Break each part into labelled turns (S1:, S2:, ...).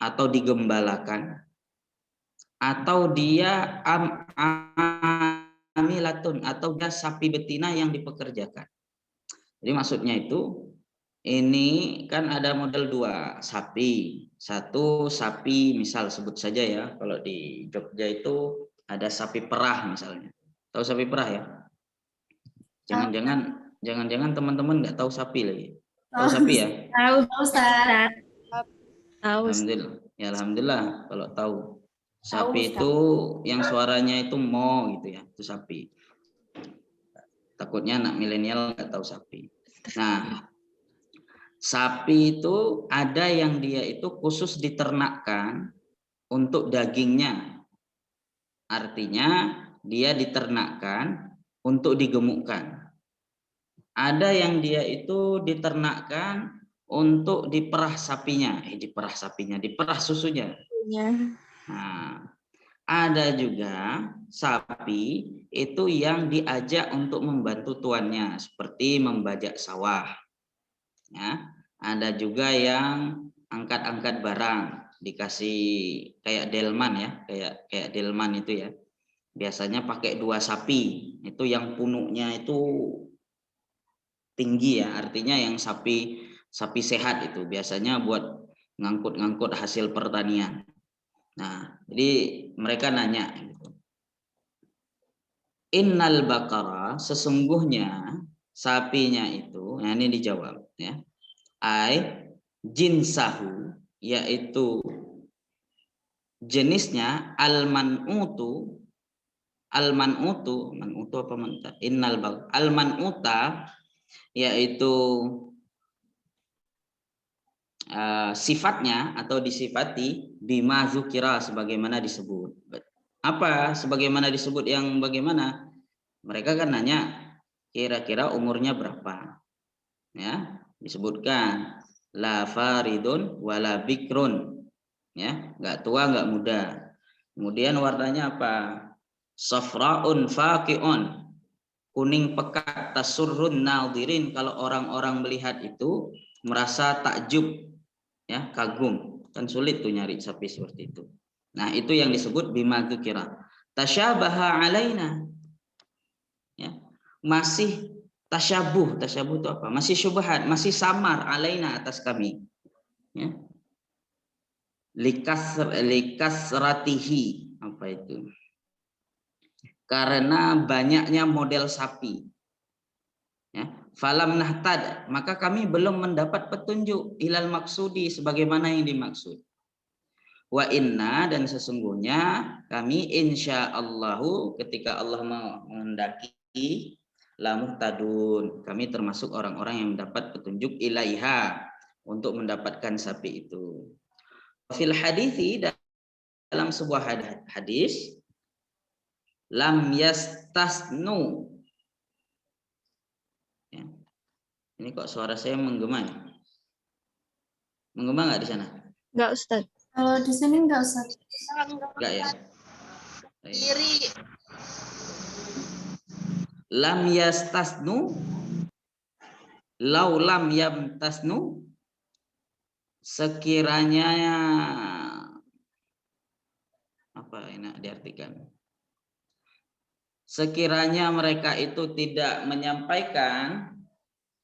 S1: atau digembalakan, atau dia amilatun atau dia sapi betina yang dipekerjakan. Jadi maksudnya itu ini kan ada model dua sapi. Satu sapi misal sebut saja ya, kalau di Jogja itu ada sapi perah misalnya. Tahu sapi perah ya? Jangan-jangan teman-teman nggak tahu sapi lagi. Tahu sapi ya?
S2: Tahu, Ustaz.
S3: Tahu.
S1: Alhamdulillah. Ya alhamdulillah kalau tahu. Sapi
S2: Ustaz.
S1: itu yang suaranya itu mo gitu ya, itu sapi. Takutnya anak milenial nggak tahu sapi. Nah, sapi itu ada yang dia itu khusus diternakkan untuk dagingnya. Artinya dia diternakkan untuk digemukkan. Ada yang dia itu diternakkan untuk diperah sapinya, diperah susunya. Nah, ada juga sapi itu yang diajak untuk membantu tuannya, seperti membajak sawah. Ya, ada juga yang angkat-angkat barang, dikasih kayak delman ya, kayak delman itu ya. Biasanya pakai 2 sapi, itu yang punuknya itu tinggi ya, artinya yang sapi sehat itu biasanya buat ngangkut-ngangkut hasil pertanian. Nah, jadi mereka nanya gitu. Innal baqara, sesungguhnya sapinya itu, nah ini dijawab ya. Ai jinsahu, yaitu jenisnya manutu apa manta? Innal baqara al-manuta, yaitu sifatnya atau disifati bima zukira, sebagaimana disebut. Apa sebagaimana disebut yang bagaimana? Mereka kan nanya kira-kira umurnya berapa. Ya, disebutkan la faridun wala bikrun. Ya, enggak tua enggak muda. Kemudian warnanya apa? Safraun faqiun. Kuning pekat, tasurrun nadirin, kalau orang-orang melihat itu merasa takjub, ya, kagum. Kan sulit tuh nyari sapi seperti itu. Nah, itu yang disebut bima dzukira. Tasyabaha alaina. Ya. Masih tasyabuh itu apa? Masih syubhat, masih samar alaina atas kami. Ya. Likasratihi, apa itu? Karena banyaknya model sapi. Ya, falam nahtad, maka kami belum mendapat petunjuk ilal maksudi, sebagaimana yang dimaksud. Wa inna, dan sesungguhnya kami insyaallahu, ketika Allah menghendaki, la muhtadun, kami termasuk orang-orang yang mendapat petunjuk ilaiha, untuk mendapatkan sapi itu. Fil hadithi, dalam sebuah hadis, lam yastasnu. Ya. Ini kok suara saya menggema ya? Menggema nggak di sana?
S3: Enggak, Ustaz.
S2: Kalau di sini enggak, Ustaz.
S1: Enggak ya? Kiri. Lam yastasnu, lau lam yamtasnu, sekiranya apa enak diartikan? Sekiranya mereka itu tidak menyampaikan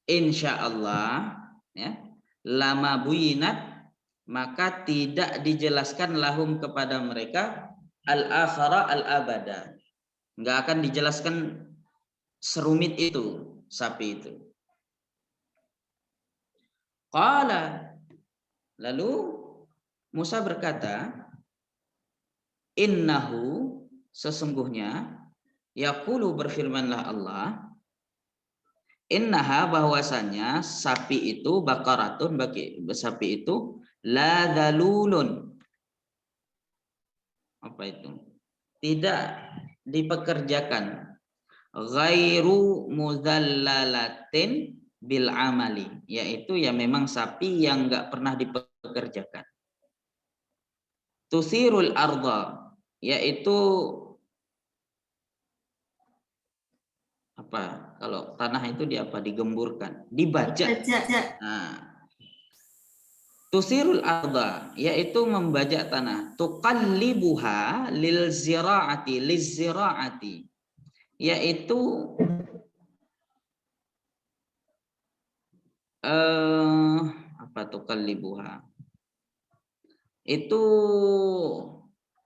S1: insya Allah, ya, lama buyinat, maka tidak dijelaskan lahum kepada mereka al-akhara al-abada. Enggak akan dijelaskan serumit itu sapi itu. Qala, lalu Musa berkata, innahu, sesungguhnya, yaqulu, berfirmanlah Allah, innaha, bahwasanya sapi itu, bakaratun, bagi sapi itu, la dalulun, apa itu? Tidak dipekerjakan, ghairu muzallalatin bil amali, yaitu ya memang sapi yang enggak pernah dipekerjakan. Tusirul arda, yaitu apa? Kalau tanah itu di apa? Digemburkan, dibajak. Nah, Tusirul arda, yaitu membajak tanah. Tuqallibuha lil ziraati, yaitu apa tuqallibuha? Itu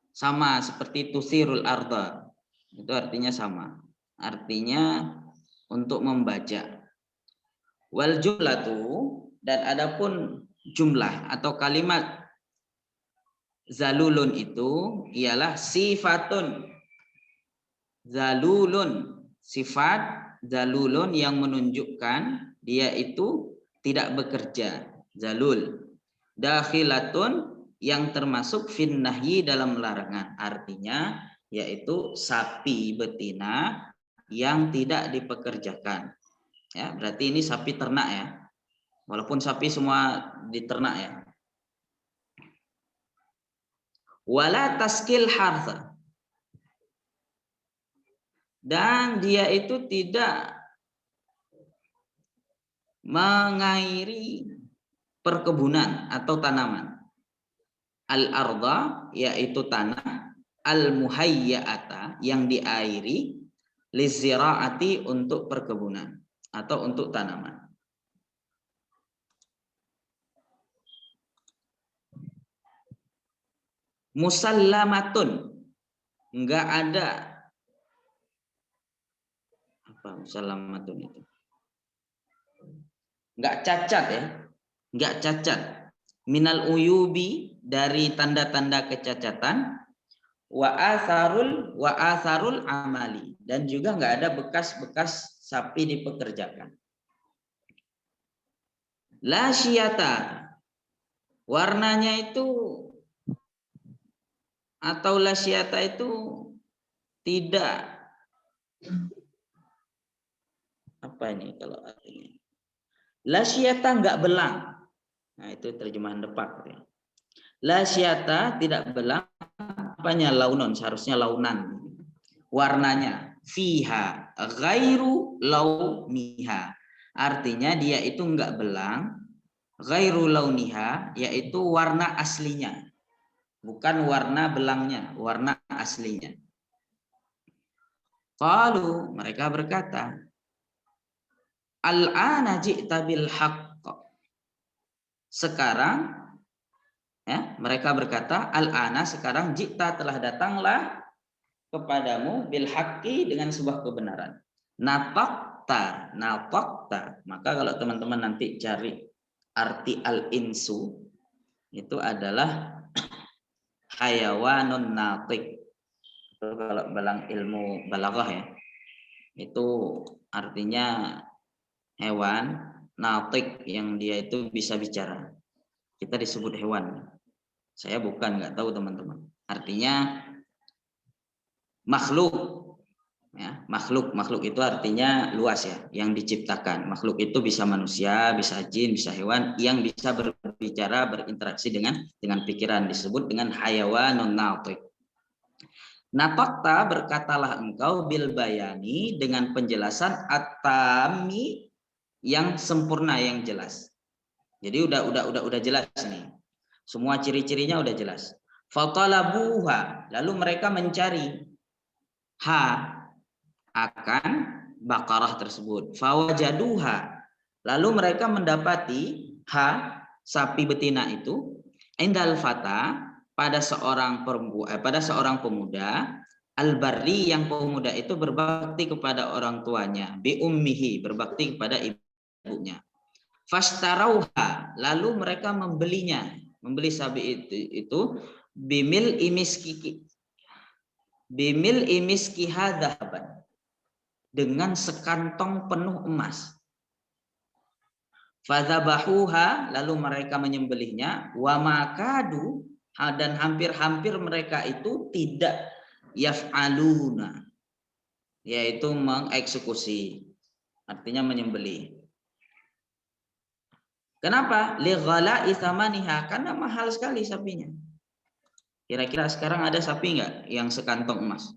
S1: sama seperti tusirul arda. Itu artinya sama. Artinya untuk membajak. Wal jumlatu, dan adapun jumlah atau kalimat zalulun itu ialah sifatun zalulun, sifat zalulun yang menunjukkan dia itu tidak bekerja, zalul. Dakhilatun, yang termasuk fin nahyi, dalam larangan. Artinya yaitu sapi betina yang tidak dipekerjakan. Ya, berarti ini sapi ternak ya. Walaupun sapi semua diternak ya. Wala taskil hartha, dan dia itu tidak mengairi perkebunan atau tanaman. Al-arda, yaitu tanah, al-muhayya'ata, yang diairi, liziraati, untuk perkebunan atau untuk tanaman. Musallamatun, enggak ada apa musallamatun itu, enggak cacat ya, enggak cacat. Minal uyubi, dari tanda-tanda kecacatan. Wa atharul amali, dan juga enggak ada bekas-bekas sapi dipekerjakan. La syiyata, warnanya itu atau la syiyata itu tidak, apa ini kalau artinya? La syiyata, enggak belang. Nah, itu terjemahan depak ya. La syiyata, tidak belang. Apanya? Launon, seharusnya launan. Warnanya. Fiha ghairu launiha, artinya dia itu enggak belang. Ghairu launiha, yaitu warna aslinya, bukan warna belangnya, warna aslinya. Qalu, mereka berkata, al-ana ji'ta bil haqq, sekarang ya, mereka berkata, al-ana, sekarang, ji'ta, telah datanglah kepadamu, bil haqqi, dengan sebuah kebenaran. Nataqta, maka kalau teman-teman nanti cari arti al-insu, itu adalah hayawanun natiq. Itu kalau dalam ilmu balaghah ya, itu artinya hewan natiq, yang dia itu bisa bicara. Kita disebut hewan. Saya bukan, nggak tahu teman-teman. Artinya makhluk ya, makhluk itu artinya luas ya, yang diciptakan. Makhluk itu bisa manusia, bisa jin, bisa hewan yang bisa berbicara, berinteraksi dengan pikiran, disebut dengan hayawanun natiq. Nataqta, berkatalah engkau, bil bayani, dengan penjelasan, at-tami, yang sempurna, yang jelas. Jadi udah jelas nih. Semua ciri-cirinya udah jelas. Fatalabuha, lalu mereka mencari akan bakarah tersebut. Fawajaduha, lalu mereka mendapati sapi betina itu, indal fata, pada seorang pemuda, al-barri, yang pemuda itu berbakti kepada orang tuanya, bi ummihi, berbakti kepada ibunya. Fastarauha, lalu mereka membeli sapi itu bimil imiski hadhaban, dengan sekantong penuh emas. Fadzabahuha, lalu mereka menyembelihnya. Wa makadu, dan hampir-hampir mereka itu tidak yaf'aluna, yaitu mengeksekusi, artinya menyembelih. Kenapa? Lighala'i thamaniha, karena mahal sekali sapinya. Kira-kira sekarang ada sapi enggak yang sekantong emas?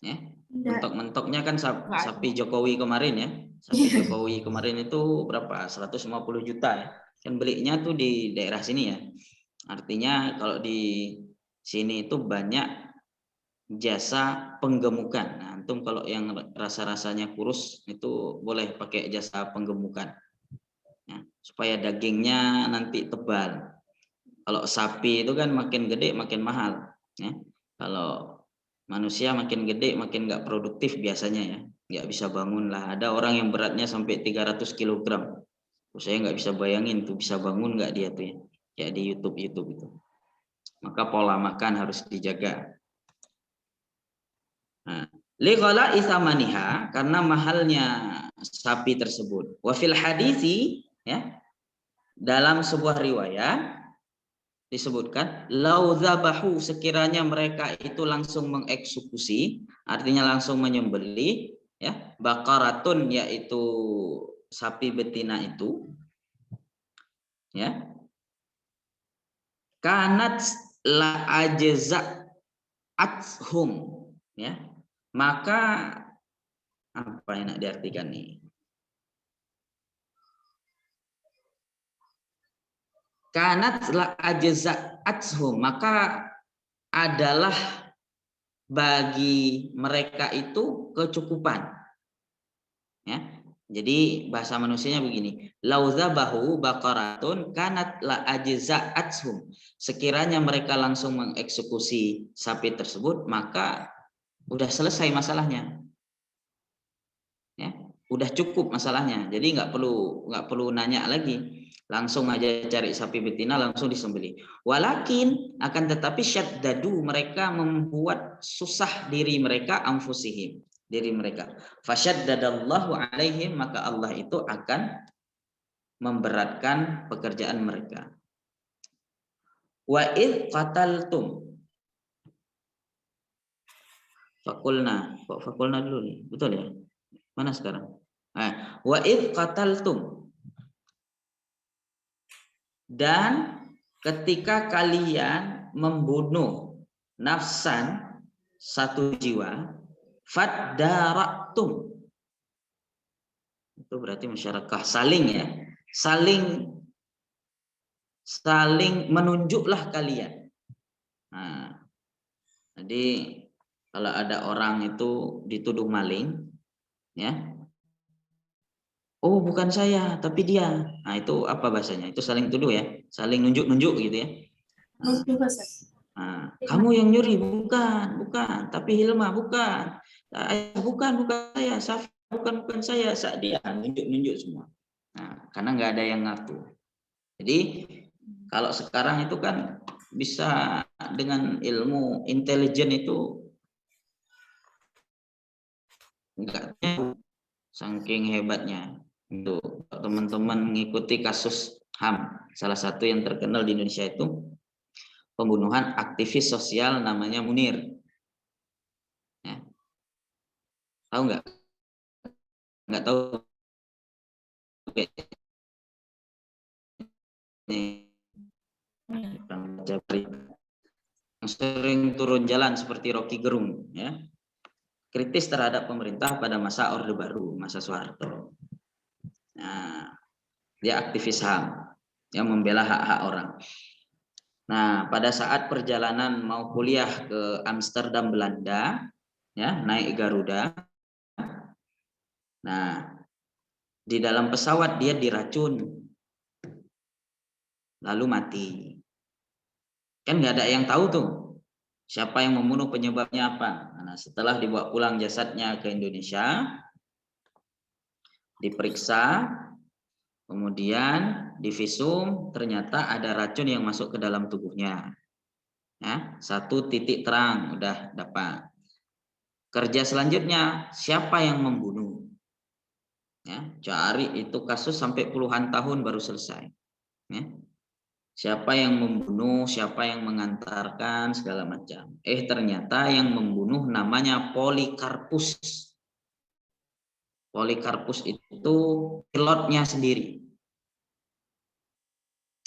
S1: Ya, mentok-mentoknya kan sapi Jokowi kemarin ya. Sapi Jokowi kemarin itu berapa? 150 juta ya. Kan belinya tuh di daerah sini ya. Artinya kalau di sini itu banyak jasa penggemukan. Nah, antum kalau yang rasa-rasanya kurus itu boleh pakai jasa penggemukan. Ya, supaya dagingnya nanti tebal. Kalau sapi itu kan makin gede makin mahal. Ya. Kalau manusia makin gede makin nggak produktif biasanya ya. Nggak bisa bangun lah. Ada orang yang beratnya sampai 300 kg. Saya nggak bisa bayangin tuh bisa bangun nggak dia tuh ya. Kayak di YouTube itu. Maka pola makan harus dijaga. Nah, lighala ithamaniha, karena mahalnya sapi tersebut. Wa fil hadisi, ya, dalam sebuah riwayat disebutkan lau dzabahu, sekiranya mereka itu langsung mengeksekusi, artinya langsung menyembelih, ya, baqaratun, yaitu sapi betina itu, ya, kanat la ajza'athum, ya, maka apa yang nak diartikan nih? Kanat la ajza'athum, maka adalah bagi mereka itu kecukupan. Ya. Jadi bahasa manusianya begini, lauzabahu baqaratun kanat la ajza'athum. Sekiranya mereka langsung mengeksekusi sapi tersebut, maka udah selesai masalahnya. Ya, udah cukup masalahnya. Jadi nggak perlu nanya lagi. Langsung aja cari sapi betina, langsung disembelih. Walakin akan tetapi syaddadu, mereka membuat susah diri mereka, anfusihim, diri mereka. Fasyaddadallahu alaihim, maka Allah itu akan memberatkan pekerjaan mereka. Wa id qataltum. Fakulna dulu nih. Betul ya? Mana sekarang? Wa id qataltum. Dan ketika kalian membunuh nafsan, satu jiwa, faddaratum, itu berarti musyarakah, saling ya, saling menunjuklah kalian. Nah, jadi kalau ada orang itu dituduh maling, ya, oh bukan saya tapi dia, nah itu apa bahasanya? Itu saling tuduh ya, saling nunjuk-nunjuk gitu ya. Nah, kamu yang nyuri, bukan, tapi Hilma bukan, bukan saya, Safi bukan saya, dia nunjuk semua. Nah, karena nggak ada yang ngaku. Jadi kalau sekarang itu kan bisa dengan ilmu intelijen itu enggak saking hebatnya. Untuk teman-teman mengikuti kasus HAM, salah satu yang terkenal di Indonesia itu pembunuhan aktivis sosial namanya Munir. Ya. Tahu nggak? Nggak tahu. Yang sering turun jalan seperti Rocky Gerung, ya, kritis terhadap pemerintah pada masa Orde Baru, masa Soeharto. Nah, dia aktivis HAM yang membela hak-hak orang. Nah, pada saat perjalanan mau kuliah ke Amsterdam, Belanda, ya, naik Garuda. Nah, di dalam pesawat dia diracun, lalu mati. Kan nggak ada yang tahu tuh siapa yang membunuh, penyebabnya apa. Nah, setelah dibawa pulang jasadnya ke Indonesia, diperiksa, kemudian divisum, ternyata ada racun yang masuk ke dalam tubuhnya. Ya, 1 titik terang udah dapat. Kerja selanjutnya, siapa yang membunuh? Ya, cari itu kasus sampai puluhan tahun baru selesai. Ya. Siapa yang membunuh, siapa yang mengantarkan, segala macam. Ternyata yang membunuh namanya Polikarpus. Polikarpus itu pilotnya sendiri.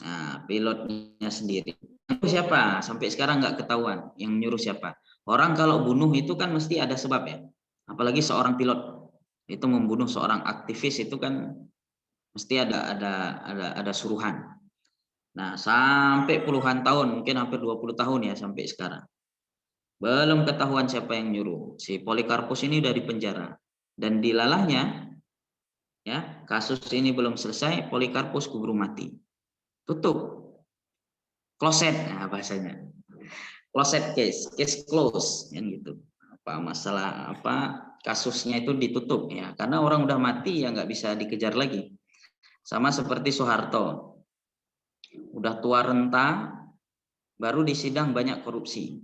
S1: Nah, pilotnya sendiri. Itu siapa? Sampai sekarang nggak ketahuan yang nyuruh siapa. Orang kalau bunuh itu kan mesti ada sebab ya. Apalagi seorang pilot. Itu membunuh seorang aktivis itu kan mesti ada suruhan. Nah, sampai puluhan tahun, mungkin hampir 20 tahun ya sampai sekarang. Belum ketahuan siapa yang nyuruh. Si Polikarpus ini udah dipenjara. Dan dilalahnya, ya, kasus ini belum selesai, Polikarpus keburu mati. Tutup. Closet, nah bahasanya. Closet case close, yang gitu. Apa masalah kasusnya itu ditutup ya, karena orang udah mati ya nggak bisa dikejar lagi. Sama seperti Soeharto, udah tua renta, baru disidang banyak korupsi,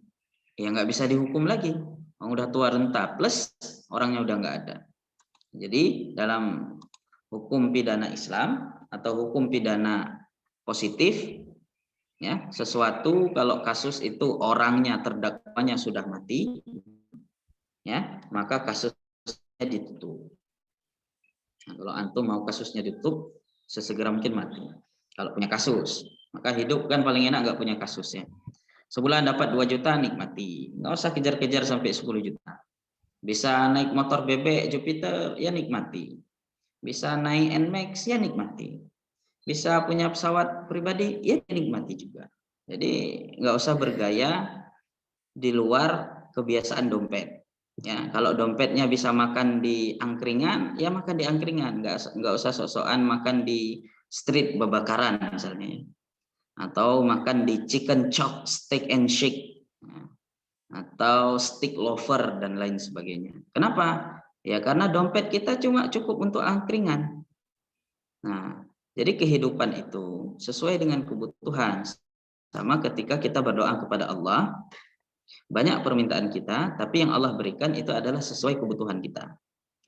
S1: ya nggak bisa dihukum lagi, orang udah tua renta, plus orangnya udah nggak ada. Jadi dalam hukum pidana Islam atau hukum pidana positif, ya, sesuatu kalau kasus itu orangnya terdakwanya sudah mati, ya, maka kasusnya ditutup. Nah, kalau antum mau kasusnya ditutup, sesegera mungkin mati. Kalau punya kasus, maka hidup kan paling enak nggak punya kasusnya. Sebulan dapat 2 juta nikmati, nggak usah kejar-kejar sampai 10 juta. Bisa naik motor bebek Jupiter, ya nikmati. Bisa naik NMAX, ya nikmati. Bisa punya pesawat pribadi, ya nikmati juga. Jadi nggak usah bergaya di luar kebiasaan dompet. Ya, kalau dompetnya bisa makan di angkringan, ya makan di angkringan. Nggak usah sok-sokan makan di street babakaran misalnya. Atau makan di chicken chop, steak and shake. Atau stick lover dan lain sebagainya. Kenapa? Ya karena dompet kita cuma cukup untuk angkringan. Nah, jadi kehidupan itu sesuai dengan kebutuhan. Sama ketika kita berdoa kepada Allah, banyak permintaan kita, tapi yang Allah berikan itu adalah sesuai kebutuhan kita.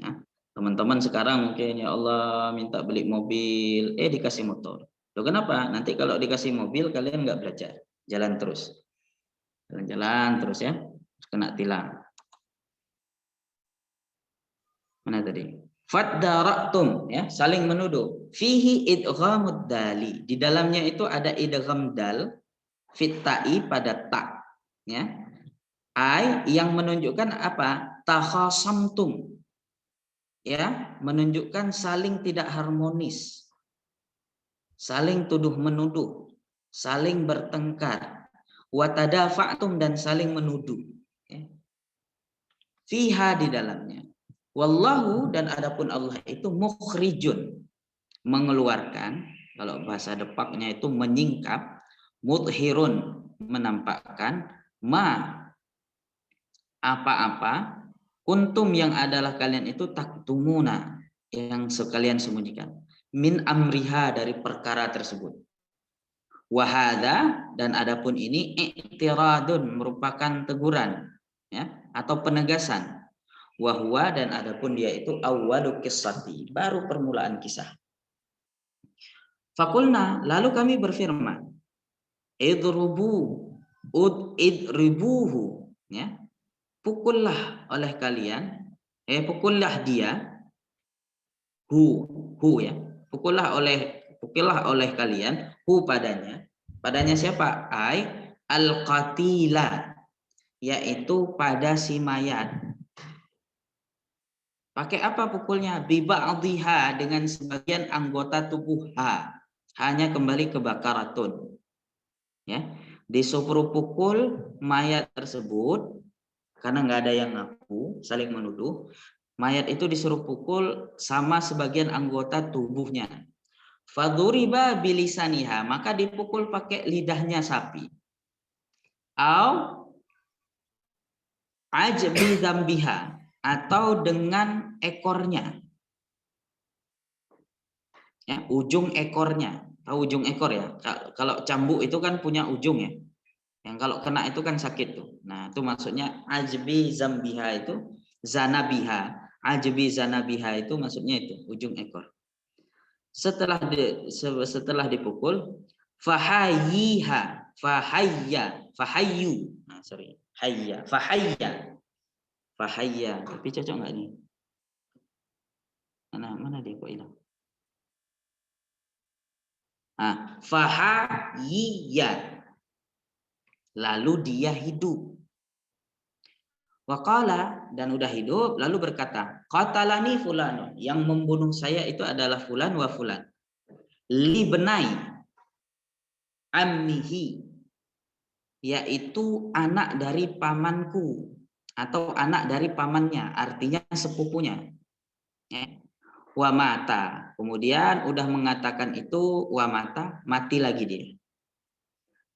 S1: Ya. Teman-teman sekarang mungkin ya Allah minta beli mobil, dikasih motor. Loh kenapa? Nanti kalau dikasih mobil kalian nggak belajar, jalan terus, jalan-jalan terus ya, kena tilang. Mana tadi? Faddaraktum, ya, saling menuduh. Fihi idghamud dali, di dalamnya itu ada idgham dal fitai pada tak, ya. Ai yang menunjukkan apa? Takhasamtum, ya, menunjukkan saling tidak harmonis, saling tuduh menuduh, saling bertengkar, watadafa'tum dan saling menuduh, ya. Fiha di dalamnya. Wallahu dan adapun Allah itu mukhrijun, mengeluarkan, kalau bahasa Depaknya itu menyingkap, mudhirun menampakkan, ma apa-apa, kuntum yang adalah kalian itu taktumuna, yang sekalian sembunyikan, min amriha dari perkara tersebut. Wahada dan adapun ini i'tiradun merupakan teguran, ya, atau penegasan. Wahwa dan adapun dia itu awwalu qissati, baru permulaan kisah. Fakulna lalu kami berfirman, idribuhu, ya, pukullah oleh kalian, pukullah dia, hu ya, pukullah oleh kalian, hu padanya siapa? Ai al-qatila, yaitu pada si mayat. Pakai apa pukulnya? Biba'dhiha, dengan sebagian anggota tubuh ha, hanya kembali ke bakaratun, ya. Disuruh pukul mayat tersebut karena nggak ada yang ngaku, saling menuduh. Mayat itu disuruh pukul sama sebagian anggota tubuhnya. Faduriba bilisaniha, maka dipukul pakai lidahnya sapi. Au ajbi dzambiha, atau dengan ekornya. Ya, ujung ekornya. Tahu ujung ekor ya? Kalau cambuk itu kan punya ujung ya. Yang kalau kena itu kan sakit tuh. Nah, itu maksudnya ajbi zambiha itu zanabiha. Ajbi zanabiha itu maksudnya itu ujung ekor. Setelah dipukul, fahayyiha, fahayyu. Nah, sorry. Hayya, fahayya. Tapi cocok nggak nih? Mana dia kok hilang? Nah, fahayya. Lalu dia hidup. Waqala, dan udah hidup, lalu berkata, qatalani fulan, yang membunuh saya itu adalah fulan wa fulan. Li benai ammihi, yaitu anak dari pamanku atau anak dari pamannya, artinya sepupunya. Ya. Wa mata, kemudian udah mengatakan itu wa mata, mati lagi dia.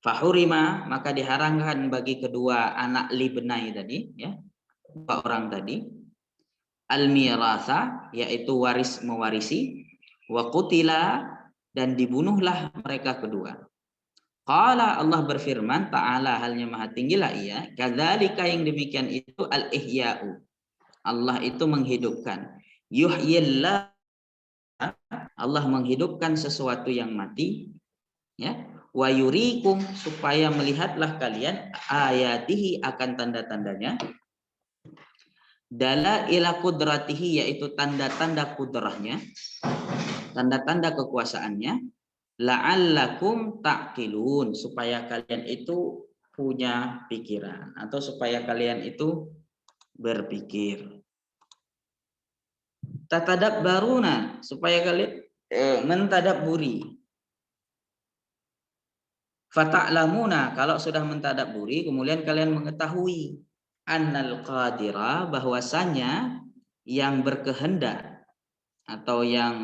S1: Fahurima, maka diharamkan bagi kedua anak li benai tadi, ya, dua orang tadi, al-mirasa, yaitu waris mewarisi, wa qutila, dan dibunuhlah mereka kedua. Qala, Allah berfirman, ta'ala, halnya maha tinggilah ia, kadzalika, yang demikian itu, al-ihya'u, Allah itu menghidupkan, yuhyillah, Allah menghidupkan sesuatu yang mati, ya, wa yurikum, supaya melihatlah kalian ayatihi, akan tanda-tandanya, dalaila qudratihi, yaitu tanda-tanda kudrahnya, tanda-tanda kekuasaannya, la'allakum ta'qilun, supaya kalian itu punya pikiran, atau supaya kalian itu berpikir. Tatadabbaruna, supaya kalian mentadabburi. Fata'lamuna, kalau sudah mentadabburi, kemudian kalian mengetahui annal qadira, bahwasanya yang berkehendak atau yang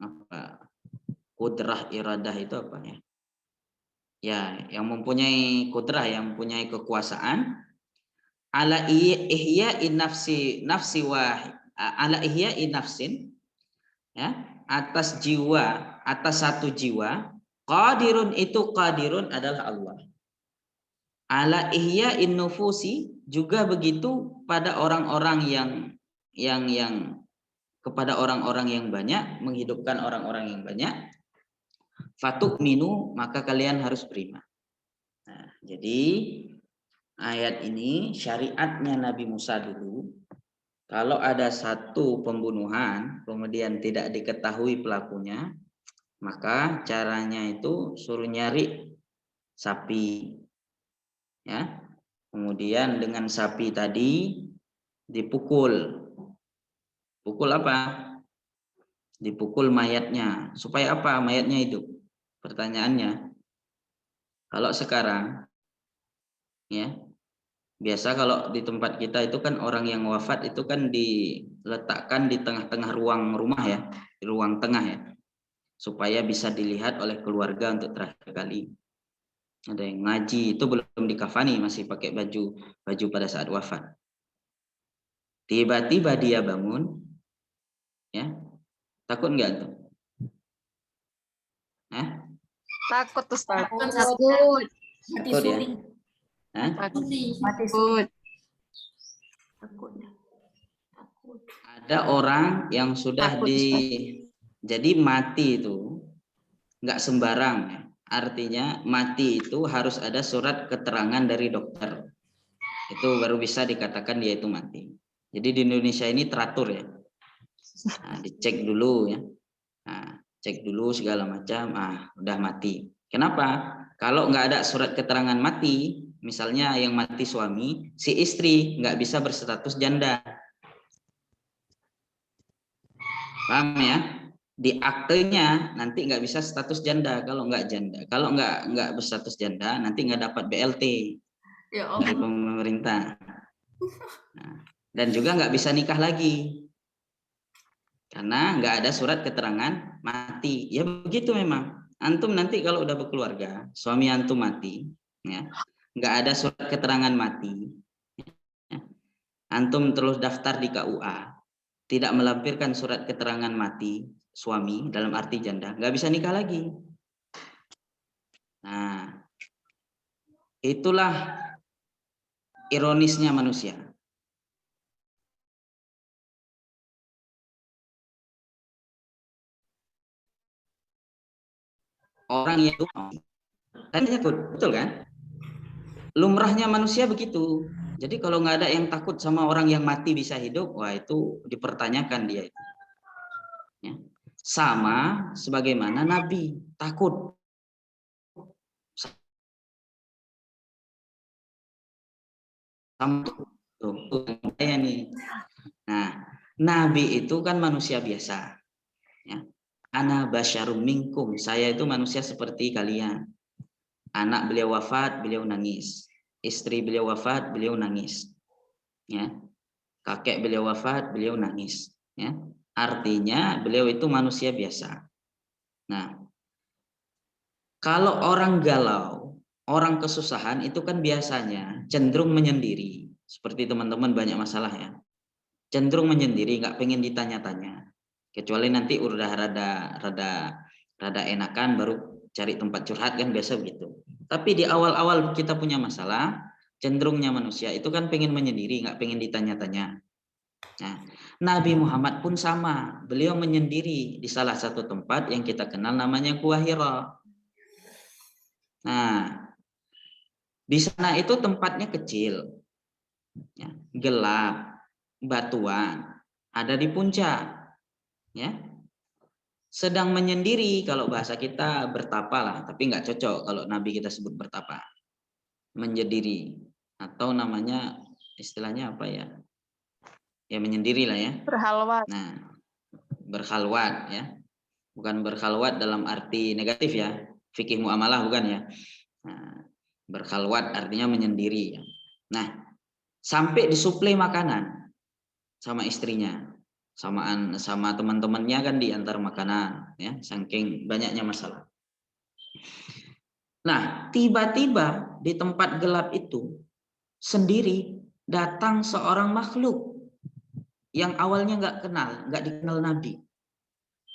S1: apa, kudrah iradah itu apa ya? Ya, yang mempunyai kudrah, yang mempunyai kekuasaan, ala ihya'i nafsi ala ihya'i nafsin, ya, atas jiwa, atas satu jiwa, qadirun, itu qadirun adalah Allah. Ala ihya'in nufusi, juga begitu pada orang-orang yang kepada orang-orang yang banyak, menghidupkan orang-orang yang banyak. Fatuk minu, maka kalian harus beriman. Nah, jadi ayat ini syariatnya Nabi Musa dulu, kalau ada satu pembunuhan kemudian tidak diketahui pelakunya, maka caranya itu suruh nyari sapi, ya, kemudian dengan sapi tadi dipukul. Pukul apa? Dipukul mayatnya. Supaya apa? Mayatnya hidup. Pertanyaannya, kalau sekarang, ya, biasa kalau di tempat kita itu kan orang yang wafat itu kan diletakkan di tengah-tengah ruang rumah, ya, di ruang tengah, ya, supaya bisa dilihat oleh keluarga untuk terakhir kali. Ada yang ngaji itu belum dikafani, masih pakai baju pada saat wafat. Tiba-tiba dia bangun, ya, takut nggak tuh?
S3: Takut Ustaz.
S2: Takut.
S3: Takut.
S2: Mati
S1: Takut ya?
S2: suri.
S3: Takut.
S2: Mati
S3: Takut.
S2: Takut. Takut.
S1: Ada orang yang sudah
S3: Takut,
S1: jadi mati itu nggak sembarang, ya. Artinya mati itu harus ada surat keterangan dari dokter. Itu baru bisa dikatakan dia itu mati. Jadi di Indonesia ini teratur, ya. Nah, dicek dulu, ya. Nah, cek dulu segala macam, udah mati. Kenapa? Kalau nggak ada surat keterangan mati, misalnya yang mati suami, si istri nggak bisa berstatus janda. Paham ya? Di aktenya nanti nggak bisa status janda kalau nggak janda. Kalau nggak berstatus janda, nanti nggak dapat BLT
S2: Ya
S1: dari
S2: Allah.
S1: pemerintah. Nah, dan juga nggak bisa nikah lagi karena nggak ada surat keterangan mati. Ya begitu memang. Antum nanti kalau udah berkeluarga, suami antum mati, ya, nggak ada surat keterangan mati, ya, antum terus daftar di KUA, tidak melampirkan surat keterangan mati suami dalam arti janda, nggak bisa nikah lagi. Nah, itulah ironisnya manusia. Orang yang takut, betul kan? Lumrahnya manusia begitu. Jadi kalau nggak ada yang takut sama orang yang mati bisa hidup, wah itu dipertanyakan dia. Ya. Sama sebagaimana Nabi takut. tuh saya nih. Nah, Nabi itu kan manusia biasa. Ya. Ana basyarum minkum, saya itu manusia seperti kalian. Anak beliau wafat, beliau nangis. Istri beliau wafat, beliau nangis. Ya. Kakek beliau wafat, beliau nangis. Ya. Artinya beliau itu manusia biasa. Nah, kalau orang galau, orang kesusahan itu kan biasanya cenderung menyendiri. Seperti teman-teman banyak masalah ya. Cenderung menyendiri, nggak pengen ditanya-tanya. Kecuali nanti udah rada enakan baru cari tempat curhat kan biasa begitu. Tapi di awal-awal kita punya masalah, cenderungnya manusia itu kan pengen menyendiri, nggak pengen ditanya-tanya. Nah, Nabi Muhammad pun sama, beliau menyendiri di salah satu tempat yang kita kenal namanya Gua Hira. Nah, di sana itu tempatnya kecil, ya, gelap, batuan, ada di puncak, ya. Sedang menyendiri, kalau bahasa kita bertapa lah, tapi nggak cocok kalau Nabi kita sebut bertapa. Menyendiri atau namanya istilahnya apa ya? Ya menyendiri lah ya.
S3: Berhalwat.
S1: Nah, berkhalwat ya. Bukan berkhalwat dalam arti negatif ya. Fikih muamalah bukan ya. Nah, berkhalwat artinya menyendiri ya. Nah, sampai disuplai makanan sama istrinya. Sama teman-temannya kan diantar makanan ya, saking banyaknya masalah. Nah, tiba-tiba di tempat gelap itu sendiri datang seorang makhluk yang awalnya nggak dikenal Nabi.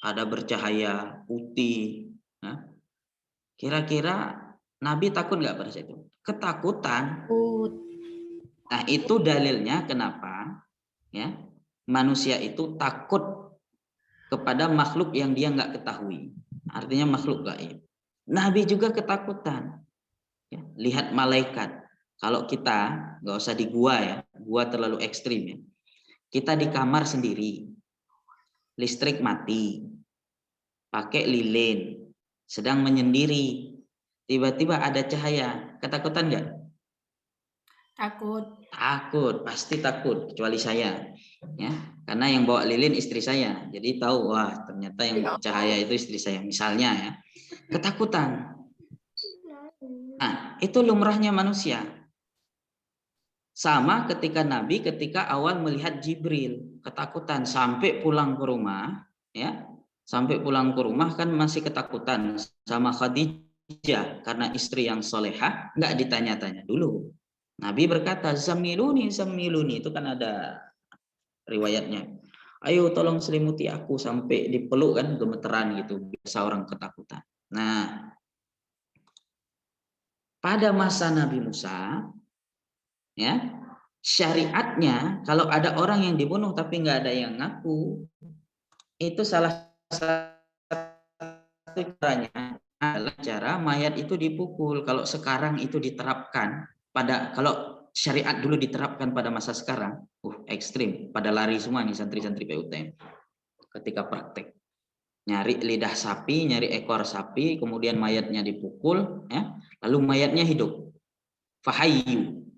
S1: Ada bercahaya putih. Ya. Kira-kira Nabi takut nggak pada saat itu? Ketakutan. Nah, itu dalilnya kenapa ya manusia itu takut kepada makhluk yang dia nggak ketahui. Artinya makhluk gaib. Nabi juga ketakutan. Ya, lihat malaikat. Kalau kita nggak usah di gua ya, gua terlalu ekstrim ya. Kita di kamar sendiri, listrik mati, pakai lilin, sedang menyendiri, tiba-tiba ada cahaya, ketakutan nggak?
S2: Takut.
S1: Takut, pasti takut, kecuali saya, ya, karena yang bawa lilin istri saya, jadi tahu, wah ternyata yang cahaya itu istri saya, misalnya ya, ketakutan. Nah, itu lumrahnya manusia. Sama ketika Nabi ketika awal melihat Jibril, ketakutan sampai pulang ke rumah, ya. Sampai pulang ke rumah kan masih ketakutan sama Khadijah karena istri yang solehah, nggak ditanya-tanya dulu. Nabi berkata, "Zamiluni, zamiluni." Itu kan ada riwayatnya. Ayo tolong selimuti aku, sampai dipeluk kan gemeteran gitu, biasa orang ketakutan. Nah, pada masa Nabi Musa, ya, syariatnya kalau ada orang yang dibunuh tapi nggak ada yang ngaku, itu salah satu caranya adalah cara mayat itu dipukul. Kalau sekarang itu diterapkan kalau syariat dulu diterapkan pada masa sekarang, ekstrim, pada lari semua nih santri-santri PUTM ketika praktek. Nyari lidah sapi, nyari ekor sapi, kemudian mayatnya dipukul, ya, lalu mayatnya hidup. Fahayyu,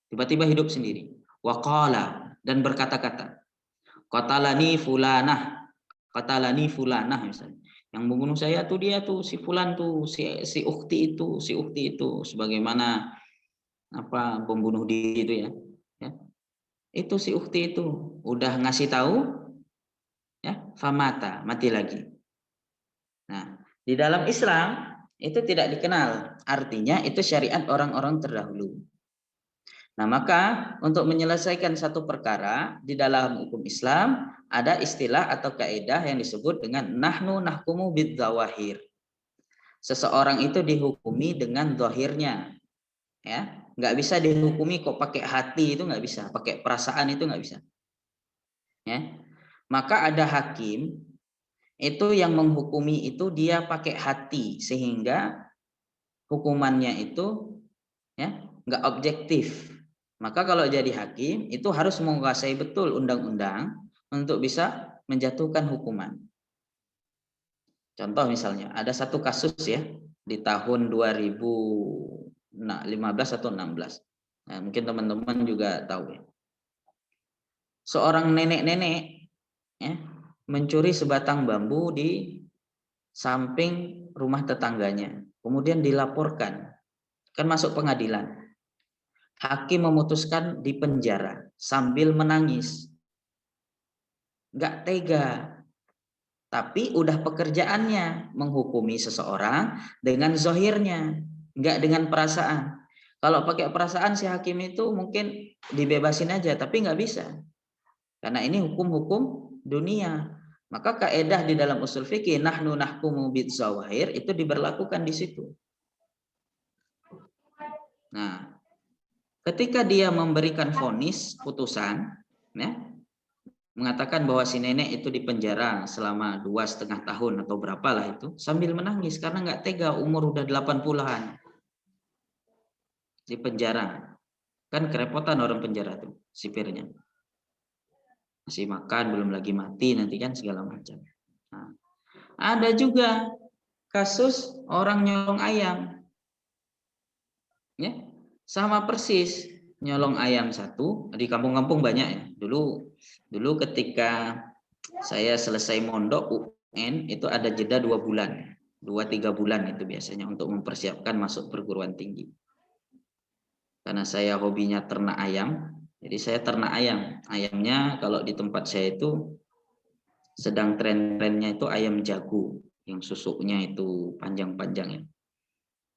S1: tiba-tiba hidup sendiri. Waqala, dan berkata-kata, qatalani fulanah, qatalani fulanah misalnya. Yang membunuh saya tuh dia tuh si fulan tuh, si ukhti itu, sebagaimana apa pembunuh diri itu ya. Ya. Itu si ukhti itu udah ngasih tahu, ya, famata, mati lagi. Nah, di dalam Islam itu tidak dikenal, artinya itu syariat orang-orang terdahulu. Nah, maka untuk menyelesaikan satu perkara di dalam hukum Islam ada istilah atau kaidah yang disebut dengan nahnu nahkumu bidzawahir. Seseorang itu dihukumi dengan zahirnya, ya, nggak bisa dihukumi kok pakai hati, itu nggak bisa, pakai perasaan itu nggak bisa, ya. Maka ada hakim itu yang menghukumi itu dia pakai hati sehingga hukumannya itu, ya, nggak objektif. Maka kalau jadi hakim itu harus menguasai betul undang-undang untuk bisa menjatuhkan hukuman. Contoh misalnya ada satu kasus ya di tahun 2015 atau 16. Nah, mungkin teman-teman juga tahu ya. Seorang nenek-nenek ya, mencuri sebatang bambu di samping rumah tetangganya. Kemudian dilaporkan, kan masuk pengadilan. Hakim memutuskan dipenjara sambil menangis. Nggak tega. Tapi udah pekerjaannya menghukumi seseorang dengan zahirnya, nggak dengan perasaan. Kalau pakai perasaan si hakim itu mungkin dibebasin aja, tapi nggak bisa. Karena ini hukum-hukum dunia. Maka kaedah di dalam usul fikih nahnu nahkumu bidzawahir itu diberlakukan di situ. Nah, ketika dia memberikan vonis putusan, ya, mengatakan bahwa si nenek itu dipenjara selama 2,5 tahun atau berapalah itu, sambil menangis karena nggak tega, umur udah 80-an di penjara. Kan kerepotan orang penjara tuh, sipirnya. Masih makan, belum lagi mati nanti kan segala macam. Nah, ada juga kasus orang nyolong ayam. Ya, sama persis, nyolong ayam satu di kampung-kampung banyak ya. Dulu ketika saya selesai mondok UN itu ada jeda 2 bulan, 2-3 bulan itu biasanya untuk mempersiapkan masuk perguruan tinggi. Karena saya hobinya ternak ayam, jadi saya ternak ayam. Ayamnya kalau di tempat saya itu sedang tren-trennya itu ayam jago yang susuknya itu panjang-panjang ya.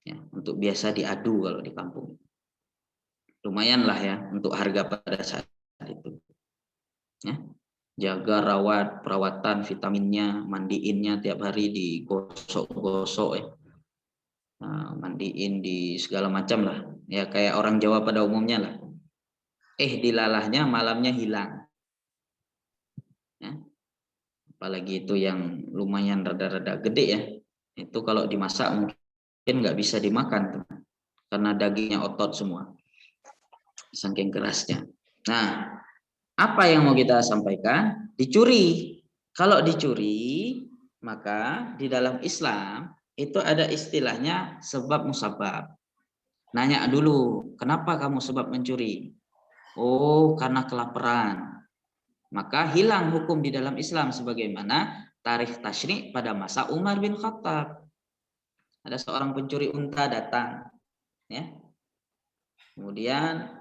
S1: Ya, untuk biasa diadu kalau di kampung. Lumayan lah ya untuk harga pada saat itu. Ya. Jaga rawat, perawatan, vitaminnya, mandiinnya tiap hari digosok-gosok ya. Nah, mandiin di segala macam lah. Ya kayak orang Jawa pada umumnya lah. Dilalahnya malamnya hilang. Ya. Apalagi itu yang lumayan rada-rada gede ya. Itu kalau dimasak mungkin nggak bisa dimakan karena dagingnya otot semua. Saking kerasnya. Nah, apa yang mau kita sampaikan? Dicuri. Kalau dicuri, maka di dalam Islam itu ada istilahnya sebab musabab. Nanya dulu, kenapa kamu sebab mencuri? Oh, karena kelaparan. Maka hilang hukum di dalam Islam sebagaimana tarikh tasyri' pada masa Umar bin Khattab. Ada seorang pencuri unta datang, ya. Kemudian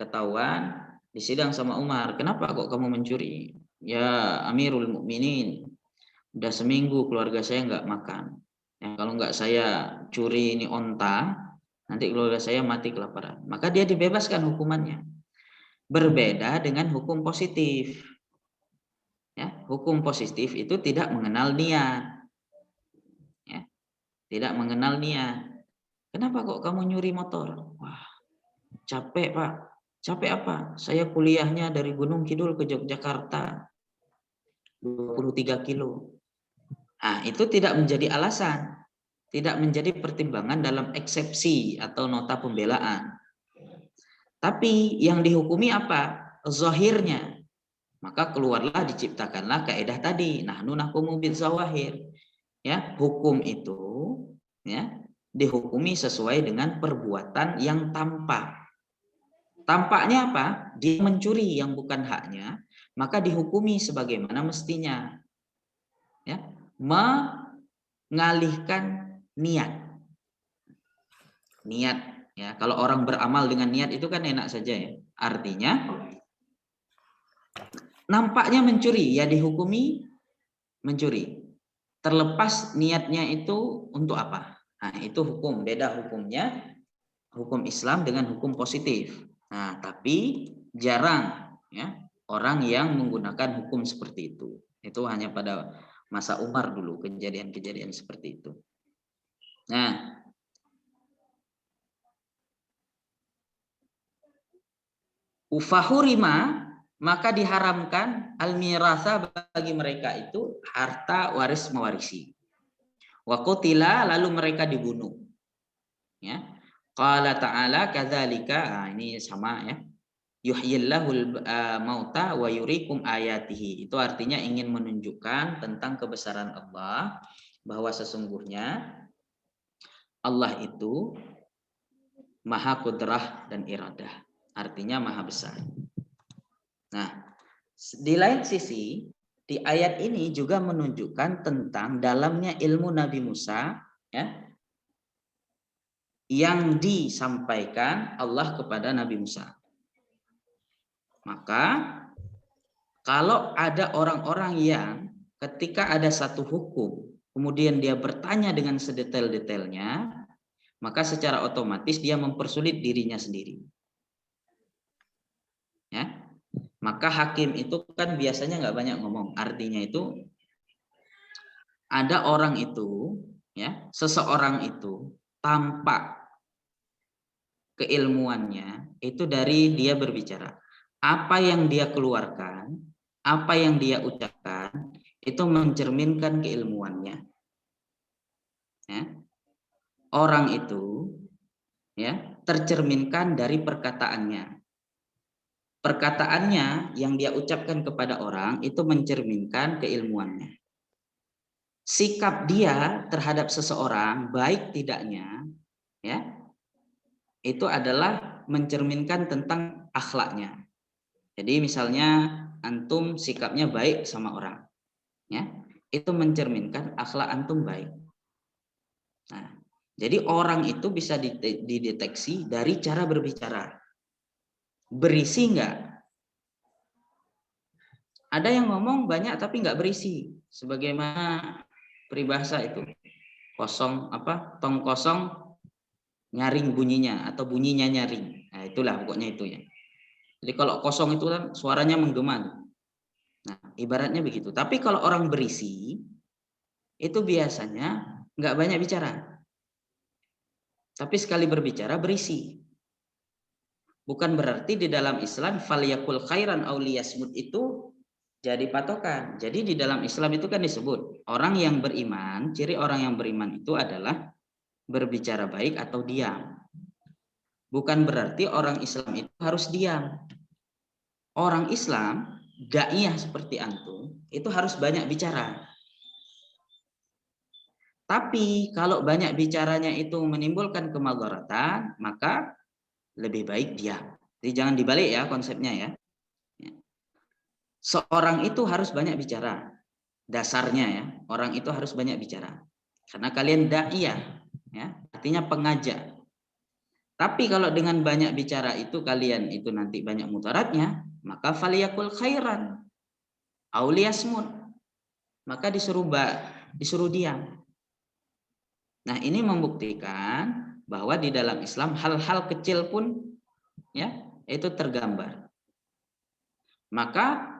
S1: ketahuan disidang sama Umar, kenapa kok kamu mencuri? Ya Amirul Mukminin, udah seminggu keluarga saya nggak makan. Ya, kalau nggak saya curi ini onta, nanti keluarga saya mati kelaparan. Maka dia dibebaskan hukumannya. Berbeda dengan hukum positif. Ya, hukum positif itu tidak mengenal niat. Ya, tidak mengenal niat. Kenapa kok kamu nyuri motor? Wah, capek Pak. Capek apa? Saya kuliahnya dari Gunung Kidul ke Yogyakarta. 23 kilo. Nah, itu tidak menjadi alasan. Tidak menjadi pertimbangan dalam eksepsi atau nota pembelaan. Tapi yang dihukumi apa? Zahirnya. Maka keluarlah diciptakanlah kaidah tadi. Nahnu nahkumu bidzawahir. Ya, hukum itu ya dihukumi sesuai dengan perbuatan yang tampak. Tampaknya apa? Dia mencuri yang bukan haknya, maka dihukumi sebagaimana mestinya. Ya, mengalihkan niat. Niat, ya. Kalau orang beramal dengan niat itu kan enak saja ya. Artinya nampaknya mencuri, ya dihukumi mencuri. Terlepas niatnya itu untuk apa? Nah, itu hukum, beda hukumnya hukum Islam dengan hukum positif. Nah, tapi jarang ya orang yang menggunakan hukum seperti itu. Itu hanya pada masa Umar dulu kejadian-kejadian seperti itu. Nah, ufahurima maka diharamkan al-mirasa bagi mereka itu harta waris mewarisi. Wa qutila lalu mereka dibunuh. Ya. Qala ta'ala kadzalika, ini sama ya. Yuhyillahul mauta wa yurikum ayatihi. Itu artinya ingin menunjukkan tentang kebesaran Allah, bahwa sesungguhnya Allah itu maha kudrah dan iradah. artinya maha besar. Nah, di lain sisi, di ayat ini juga menunjukkan tentang dalamnya ilmu Nabi Musa, ya, yang disampaikan Allah kepada Nabi Musa. Maka kalau ada orang-orang yang ketika ada satu hukum, kemudian dia bertanya dengan sedetail-detailnya, maka secara otomatis dia mempersulit dirinya sendiri. Ya, maka hakim itu kan biasanya nggak banyak ngomong. Artinya itu ada orang itu, ya, seseorang itu tampak keilmuannya itu dari dia berbicara. Apa yang dia keluarkan, apa yang dia ucapkan, itu mencerminkan keilmuannya. Ya. Orang itu, ya, tercerminkan dari perkataannya. Perkataannya yang dia ucapkan kepada orang itu mencerminkan keilmuannya. Sikap dia terhadap seseorang, baik tidaknya, ya, itu adalah mencerminkan tentang akhlaknya. Jadi misalnya antum sikapnya baik sama orang, ya, itu mencerminkan akhlak antum baik. Nah, jadi orang itu bisa dideteksi dari cara berbicara. Berisi enggak? Ada yang ngomong banyak tapi enggak berisi, sebagaimana peribahasa itu, kosong apa, tong kosong nyaring bunyinya atau bunyinya nyaring. Nah, itulah pokoknya itu ya. Jadi kalau kosong itu kan suaranya menggema. Nah, ibaratnya begitu. Tapi kalau orang berisi itu biasanya enggak banyak bicara. Tapi sekali berbicara berisi. Bukan berarti di dalam Islam falyakul khairan aw liyasmut itu jadi patokan. Jadi di dalam Islam itu kan disebut orang yang beriman, ciri orang yang beriman itu adalah berbicara baik atau diam. Bukan berarti orang Islam itu harus diam. Orang Islam, daiyah seperti antum, itu harus banyak bicara. Tapi kalau banyak bicaranya itu menimbulkan kemadharatan, maka lebih baik diam. Jadi jangan dibalik ya konsepnya ya. Seorang itu harus banyak bicara. Dasarnya ya, orang itu harus banyak bicara. Karena kalian daiyah, ya, artinya pengajak. Tapi kalau dengan banyak bicara itu kalian itu nanti banyak mudaratnya, maka faliyakul khairan aw liyasmut. Maka disuruh diam. Nah, ini membuktikan bahwa di dalam Islam hal-hal kecil pun ya itu tergambar. Maka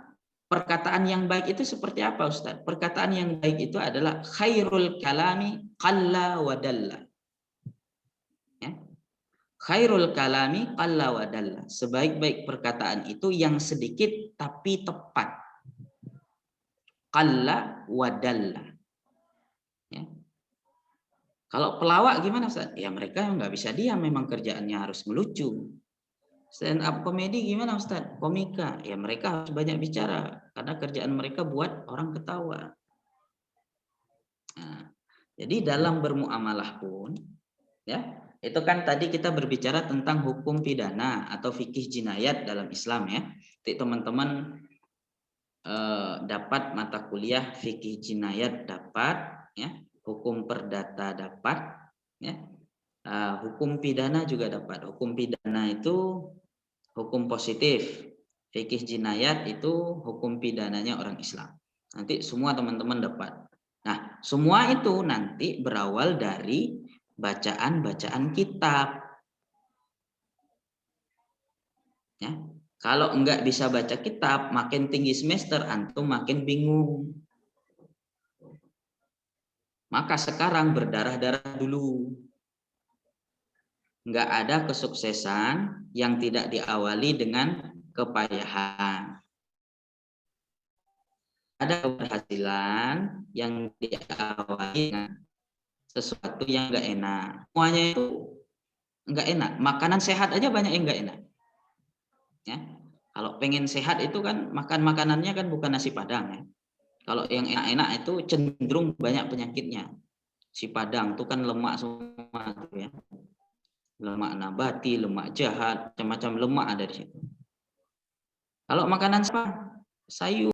S1: perkataan yang baik itu seperti apa, Ustaz? Perkataan yang baik itu adalah khairul kalami qalla wa dalla. Ya. Khairul kalami qalla wa dalla. Sebaik-baik perkataan itu yang sedikit tapi tepat. Qalla wa dalla. Ya. Kalau pelawak gimana, Ustaz? Ya mereka nggak bisa diam, memang kerjaannya harus melucu. Stand up komedi gimana, Ustaz? Komika. Ya mereka harus banyak bicara karena kerjaan mereka buat orang ketawa. Nah, jadi dalam bermuamalah pun, ya, itu kan tadi kita berbicara tentang hukum pidana atau fikih jinayat dalam Islam ya. Jadi teman-teman dapat mata kuliah fikih jinayat dapat, ya, hukum perdata dapat, ya, hukum pidana juga dapat. Hukum pidana itu hukum positif, fikih jinayat itu hukum pidananya orang Islam. Nanti semua teman-teman dapat. Nah, semua itu nanti berawal dari bacaan-bacaan kitab. Ya. Kalau enggak bisa baca kitab, makin tinggi semester antum makin bingung. Maka sekarang berdarah-darah dulu. Enggak ada kesuksesan yang tidak diawali dengan kepayahan. Ada keberhasilan yang diawali dengan sesuatu yang enggak enak. Semuanya itu enggak enak. Makanan sehat aja banyak yang enggak enak. Ya. Kalau pengen sehat itu kan makan makanannya kan bukan nasi padang ya. Kalau yang enak-enak itu cenderung banyak penyakitnya. Si padang itu kan lemak semua tuh ya. lemak nabati, lemak jahat, macam-macam lemak ada di situ. Kalau makanan apa? Sayur.